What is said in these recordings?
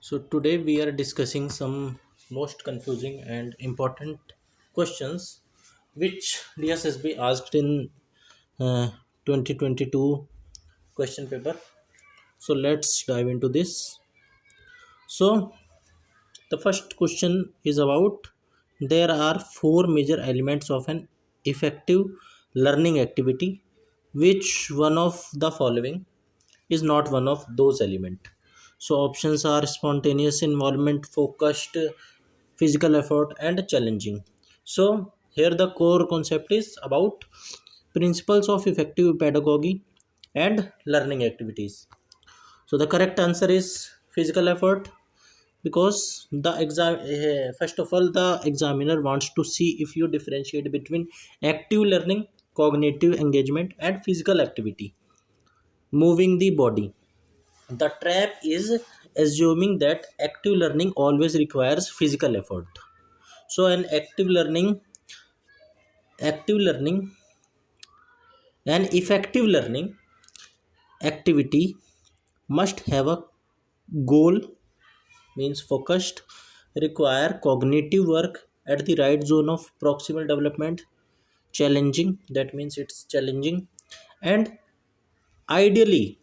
So today we are discussing some most confusing and important questions which DSSB asked in uh, 2022 question paper. So let's dive into this. So the first question is about there are four major elements of an effective learning activity. Which one of the following is not one of those elements? So options are spontaneous involvement, focused physical effort, and challenging. So here the core concept is about principles of effective pedagogy and learning activities. So the correct answer is physical effort, because the exam first of all the examiner wants to see if you differentiate between active learning, cognitive engagement, and physical activity, moving the body. The trap is assuming that active learning always requires physical effort. So an effective learning activity must have a goal, means focused, require cognitive work at the right zone of proximal development, challenging, that means it's challenging, and ideally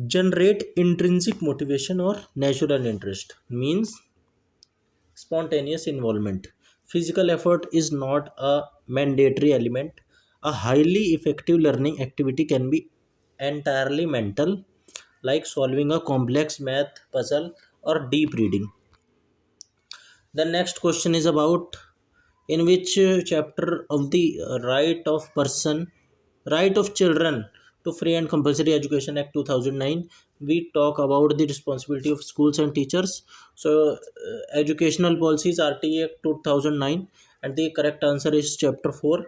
generate intrinsic motivation or natural interest, means spontaneous involvement. Physical effort is not a mandatory element. A highly effective learning activity can be entirely mental, like solving a complex math puzzle or deep reading. The next question is about in which chapter of the right of children to free and compulsory education act 2009 we talk about the responsibility of schools and teachers. So educational policies RTA act 2009, and the correct answer is chapter 4.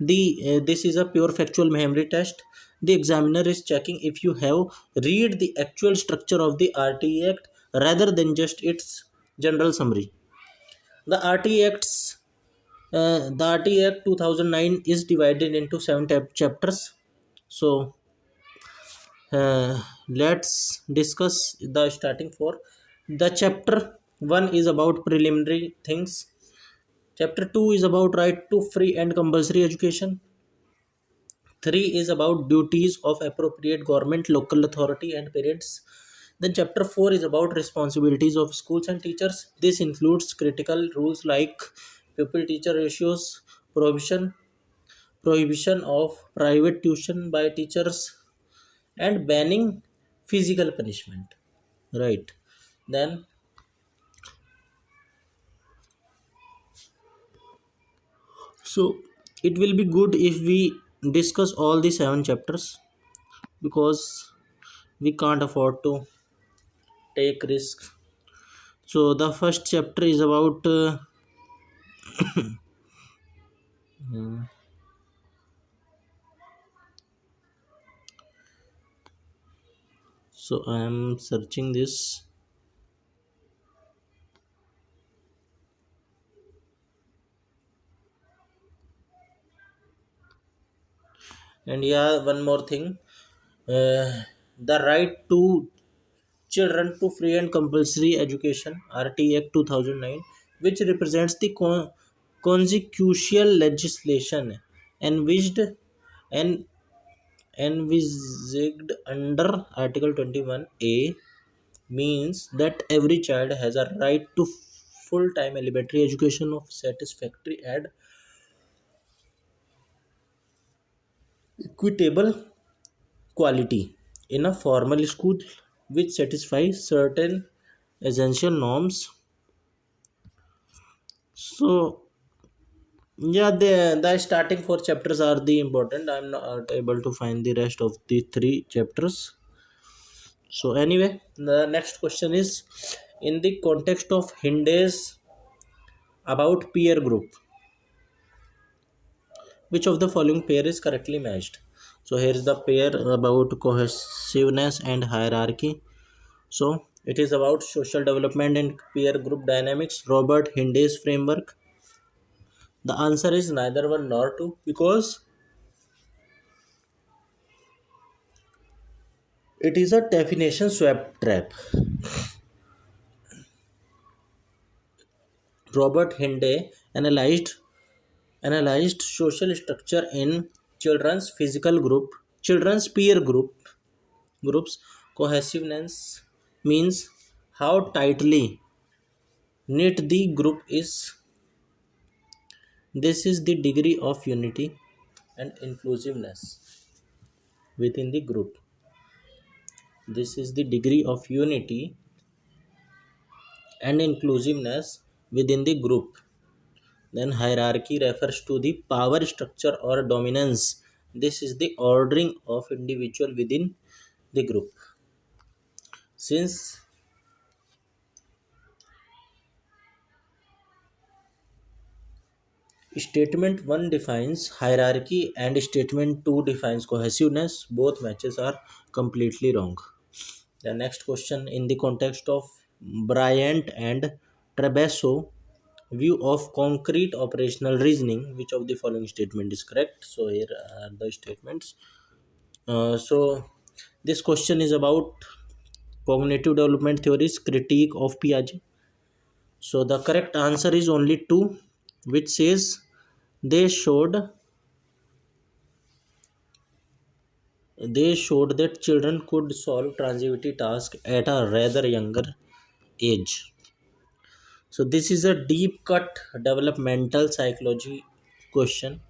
The this is a pure factual memory test. The examiner is checking if you have read the actual structure of the RTA act rather than just its general summary. The RT Acts, the RT Act 2009 is divided into seven chapters. So let's discuss the starting four. The chapter one is about preliminary things. Chapter two is about right to free and compulsory education. Three is about duties of appropriate government, local authority, and parents. Then chapter 4 is about responsibilities of schools and teachers. This includes critical rules like pupil teacher ratios, prohibition prohibition of private tuition by teachers, and banning physical punishment. Right. Then so it will be good if we discuss all the seven chapters, because we can't afford to take risks. So the first chapter is about so I am searching this. And yeah, one more thing, the right to children to free and compulsory education RT Act 2009, which represents the consequential legislation envisaged and envisaged under Article 21A, means that every child has a right to full-time elementary education of satisfactory and equitable quality in a formal school which satisfies certain essential norms. So yeah, the starting four chapters are the important. I'm not able to find the rest of the three chapters. So anyway, the next question is in the context of Hinde's about peer group, which of the following pair is correctly matched? So here is the pair about cohesiveness and hierarchy. So it is about social development and peer group dynamics, Robert Hinde's framework. The answer is neither one nor two, because It is a definition swap trap. Robert Hinde analyzed social structure in children's peer groups. Cohesiveness means how tightly knit the group is. This is the degree of unity and inclusiveness within the group. This is the degree of unity and inclusiveness within the group. Then hierarchy refers to the power structure or dominance. This is the ordering of individual within the group. Since statement 1 defines hierarchy and statement 2 defines cohesiveness, both matches are completely wrong. The next question, in the context of Bryant and Trebesso view of concrete operational reasoning, which of the following statement is correct? So here are the statements. So this question is about cognitive development theories critique of Piaget. So the correct answer is only two, which says they showed they showed that children could solve transitivity tasks at a rather younger age. So this is a deep cut developmental psychology question.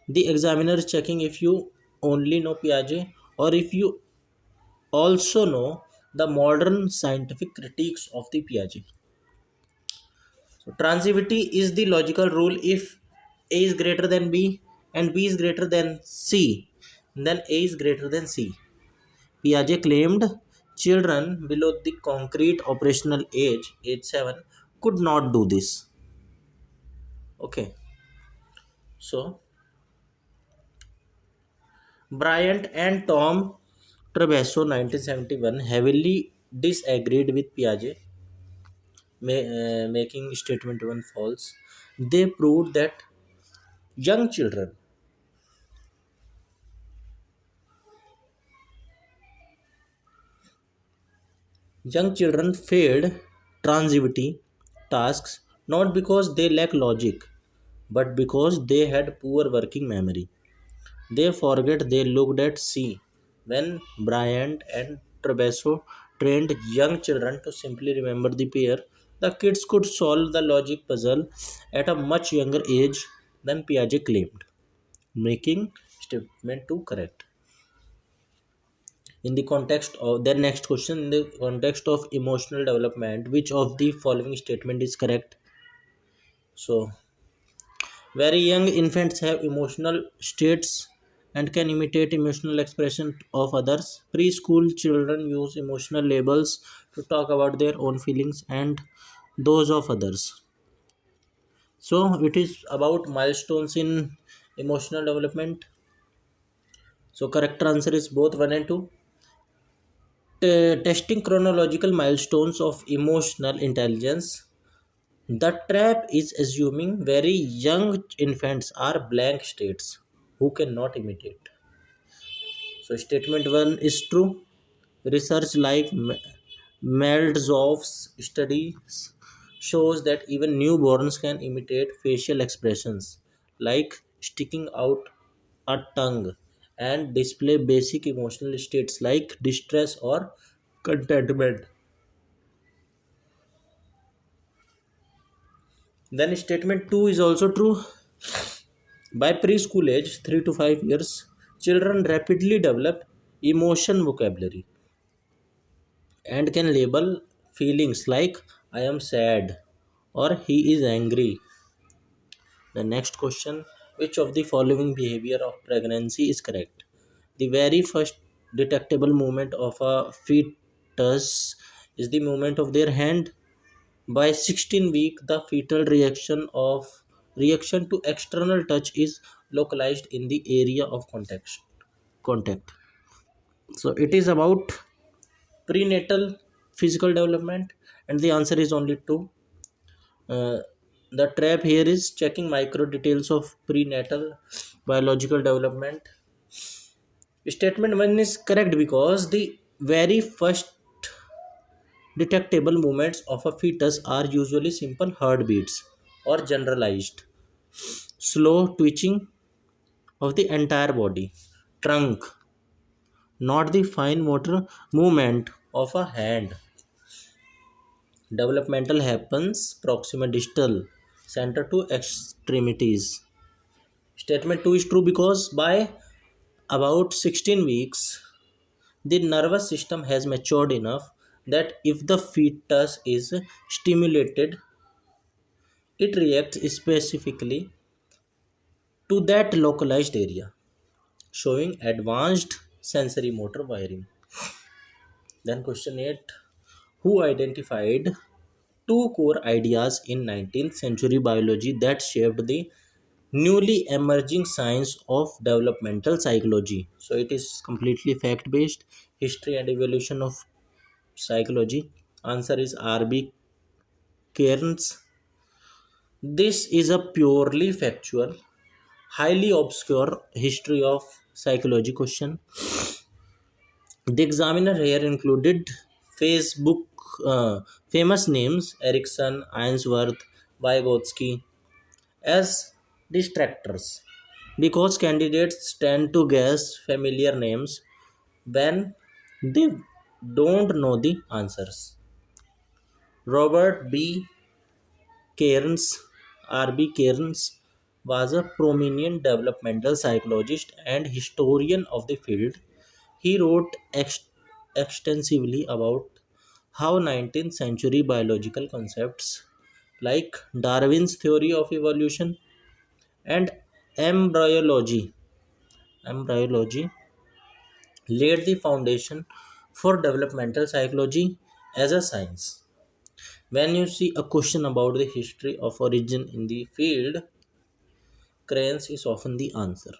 The examiner is checking if you only know Piaget or if you also know the modern scientific critiques of the Piaget. So transitivity is the logical rule if A is greater than B and B is greater than C, then A is greater than C. Piaget claimed children below the concrete operational age 7, could not do this. Okay, so Bryant and Tom Trebesso 1971 heavily disagreed with Piaget, making statement 1 false. They proved that young children Young children failed transitivity tasks not because they lack logic, but because they had poor working memory. They forget they looked at C. When Bryant and Trebesso trained young children to simply remember the pair, the kids could solve the logic puzzle at a much younger age than Piaget claimed, making statement 2 correct. In the context of their next question, in the context of emotional development, which of the following statement is correct? So very young infants have emotional states and can imitate emotional expression of others. Preschool children use emotional labels to talk about their own feelings and those of others. So it is about milestones in emotional development. So correct answer is both 1 and 2. Testing chronological milestones of emotional intelligence. The trap is assuming very young infants are blank states who cannot imitate. So, statement 1 is true. Research like Meldzoff's studies shows that even newborns can imitate facial expressions like sticking out a tongue and display basic emotional states like distress or contentment. Then statement 2 is also true. By preschool age, 3 to 5 years, children rapidly develop emotion vocabulary and can label feelings like I am sad or he is angry. The next question, which of the following behavior of pregnancy is correct? The very first detectable movement of a fetus is the movement of their hand. By 16 week, the fetal reaction to external touch is localized in the area of contact. So it is about prenatal physical development, and the answer is only two. Uh, the trap here is checking micro details of prenatal biological development. Statement 1 is correct because the very first detectable movements of a fetus are usually simple heartbeats or generalized slow twitching of the entire body, trunk, not the fine motor movement of a hand. Developmental happens proximal distal center to extremities. Statement 2 is true because by about 16 weeks, the nervous system has matured enough that if the fetus is stimulated, it reacts specifically to that localized area, showing advanced sensory motor wiring. Then, question 8: who identified two core ideas in 19th century biology that shaped the newly emerging science of developmental psychology? So, it is completely fact based. History and evolution of psychology. Answer is R.B. Cairns. This is a purely factual, highly obscure history of psychology question. The examiner here included Facebook famous names Erickson, Ainsworth, Vygotsky as distractors because candidates tend to guess familiar names when they don't know the answers. Robert B. Cairns, R.B. Cairns, was a prominent developmental psychologist and historian of the field. He wrote extensively about how 19th century biological concepts like Darwin's theory of evolution and embryology embryology laid the foundation for developmental psychology as a science. When you see a question about the history of origin in the field, Cranes is often the answer.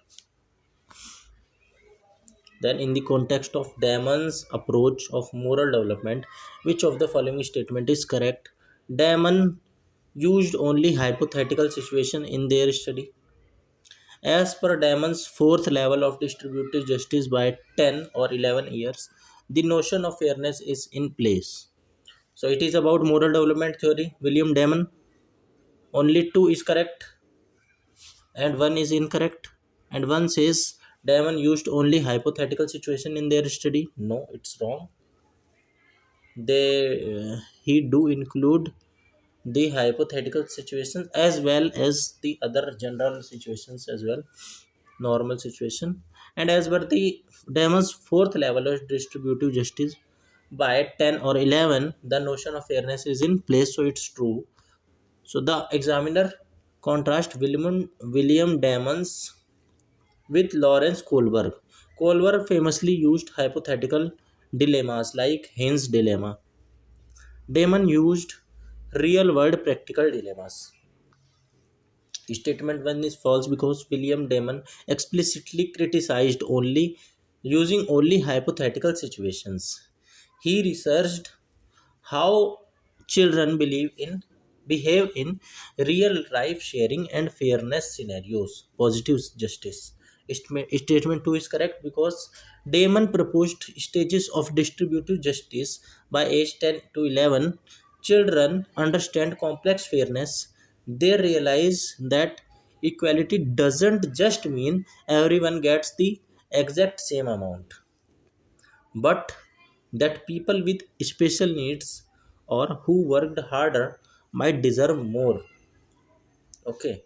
Then, in the context of Damon's approach of moral development, which of the following statement is correct? Damon used only hypothetical situation in their study. As per Damon's fourth level of distributive justice by 10 or 11 years, the notion of fairness is in place. So it is about moral development theory. William Damon, only two is correct and one is incorrect. And one says Damon used only hypothetical situation in their study. No, it's wrong. He do include the hypothetical situations as well as the other general situations as well, normal situation. And as per the Damon's fourth level of distributive justice by 10 or 11, the notion of fairness is in place, so it's true. So the examiner contrast William Damon's with Lawrence Kohlberg. Kohlberg famously used hypothetical dilemmas like Haynes' dilemma. Damon used real world practical dilemmas. Statement 1 is false because William Damon explicitly criticized only using only hypothetical situations. He researched how children behave in real life sharing and fairness scenarios. Positive justice. Statement 2 is correct because Damon proposed stages of distributive justice by age 10 to 11. Children understand complex fairness. They realize that equality doesn't just mean everyone gets the exact same amount, but that people with special needs or who worked harder might deserve more. Okay,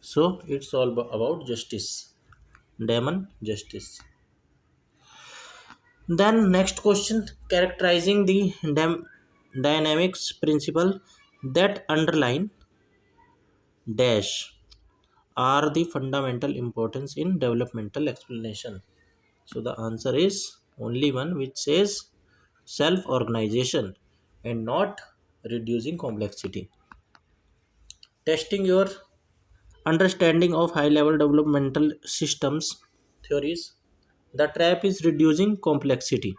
so it's all about justice. Demon justice. Then next question, characterizing the dynamics principle that underline dash are the fundamental importance in developmental explanation. So the answer is only one, which says self organization and not reducing complexity. Testing your understanding of high level developmental systems theories. The trap is reducing complexity.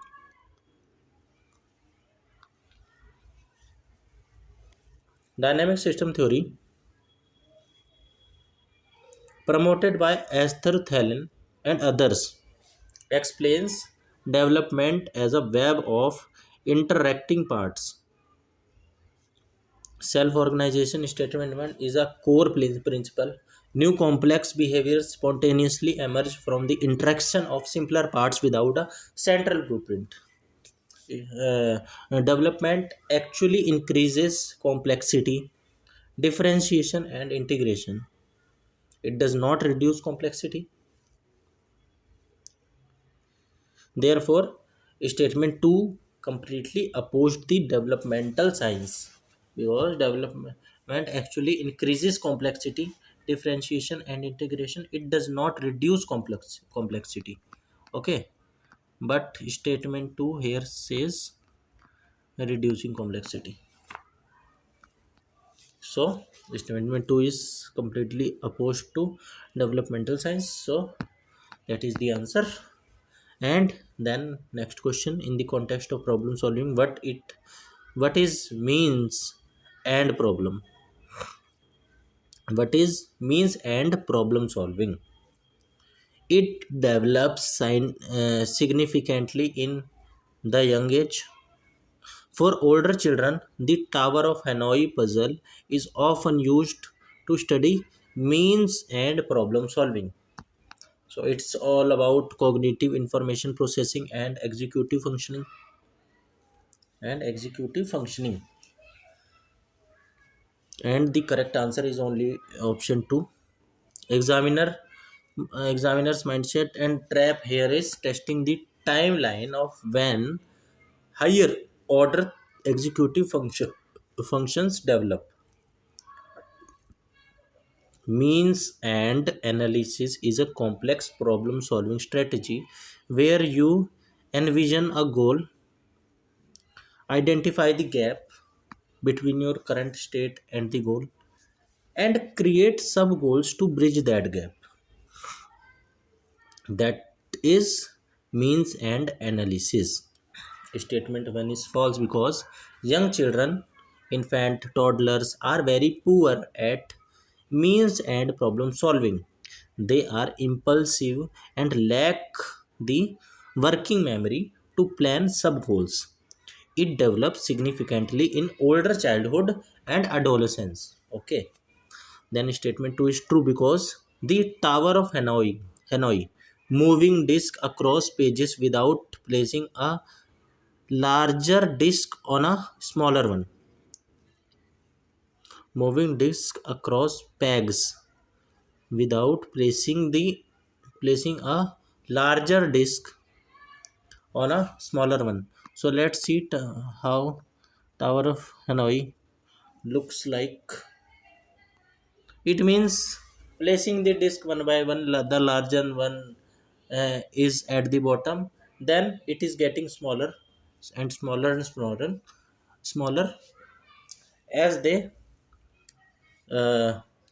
Dynamic system theory promoted by Esther Thalin and others, explains development as a web of interacting parts. Self-organization statement 1 is a core principle. New complex behaviors spontaneously emerge from the interaction of simpler parts without a central blueprint. Development actually increases complexity, differentiation, and integration. It does not reduce complexity. Therefore, statement 2 completely opposed the developmental science, because development actually increases complexity, differentiation, and integration. It does not reduce complexity. Okay, but statement 2 here says reducing complexity. So, statement 2 is completely opposed to developmental science. So, that is the answer. And then next question, in the context of problem solving, what is means and problem? What is means and problem solving? It develops significantly in the young age. For older children, the Tower of Hanoi puzzle is often used to study means and problem solving. So it's all about cognitive information processing and executive functioning. And the correct answer is only option 2. Examiner examiner's mindset and trap here is testing the timeline of when higher order executive functions develop. Means and analysis is a complex problem solving strategy where you envision a goal, identify the gap between your current state and the goal, and create sub goals to bridge that gap. That is means and analysis. Statement 1 is false because young children, infant toddlers, are very poor at means and problem solving. They are impulsive and lack the working memory to plan sub goals. It develops significantly in older childhood and adolescence. Okay. Then statement 2 is true because the Tower of Hanoi, moving disk across pages without placing a larger disk on a smaller one. Moving disk across pegs without placing a larger disk on a smaller one. So let's see how Tower of Hanoi looks like. It means placing the disk one by one. The larger one is at the bottom. Then it is getting smaller and smaller and smaller as they